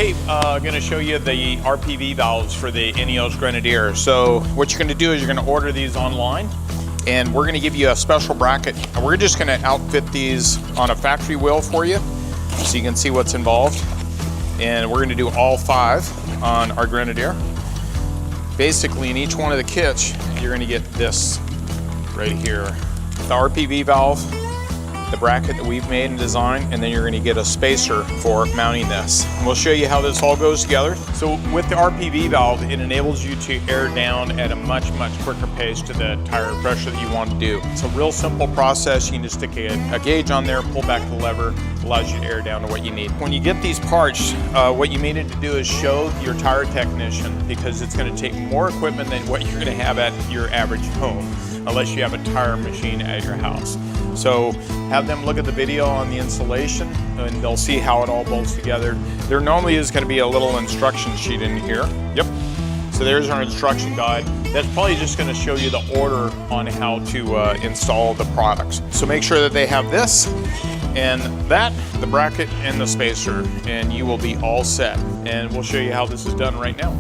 Hey, I'm going to show you the RPV valves for the INEOS Grenadier. So what you're going to do is you're going to order these online, and we're going to give you a special bracket. And we're just going to outfit these on a factory wheel for you so you can see what's involved. And we're going to do all 5 on our Grenadier. Basically, in each one of the kits, you're going to get this right here. The RPV valve, the bracket that we've made and designed, and then you're going to get a spacer for mounting this. And we'll show you how this all goes together. So with the RPV valve, it enables you to air down at a much quicker pace to the tire pressure that you want to do. It's a real simple process. You can just stick a gauge on there, pull back the lever, allows you to air down to what you need. When you get these parts, what you needed to do is show your tire technician, because it's going to take more equipment than what you're going to have at your average home, unless you have a tire machine at your house. So have them look at the video on the installation, and they'll see how it all bolts together. There normally is going to be a little instruction sheet in here. Yep. So there's our instruction guide. That's probably just going to show you the order on how to install the products. So make sure that they have this and that, the bracket and the spacer, and you will be all set. And we'll show you how this is done right now.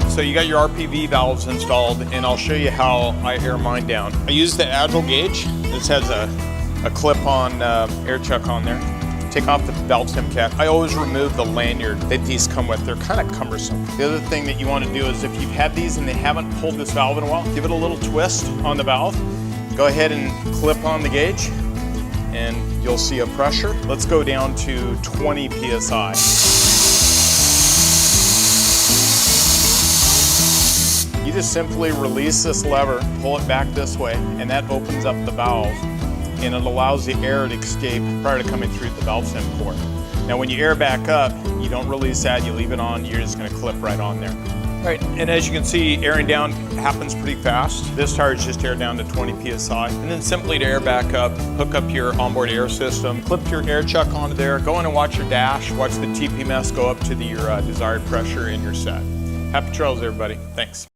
So you got your RPV valves installed, and I'll show you how I air mine down. I use the Agile gauge. This has a clip-on air chuck on there. Take off the valve stem cap. I always remove the lanyard that these come with. They're kind of cumbersome. The other thing that you want to do is, if you've had these and they haven't pulled this valve in a while, give it a little twist on the valve. Go ahead and clip on the gauge, and you'll see a pressure. Let's go down to 20 PSI. You just simply release this lever, pull it back this way, and that opens up the valve, and it allows the air to escape prior to coming through the valve stem core. Now when you air back up, you don't release that, you leave it on, you're just gonna clip right on there. All right, and as you can see, airing down happens pretty fast. This tire is just aired down to 20 PSI. And then simply to air back up, hook up your onboard air system, clip your air chuck onto there, go in and watch your dash, watch the TPMS go up to your desired pressure, and you're set. Happy trails, everybody. Thanks.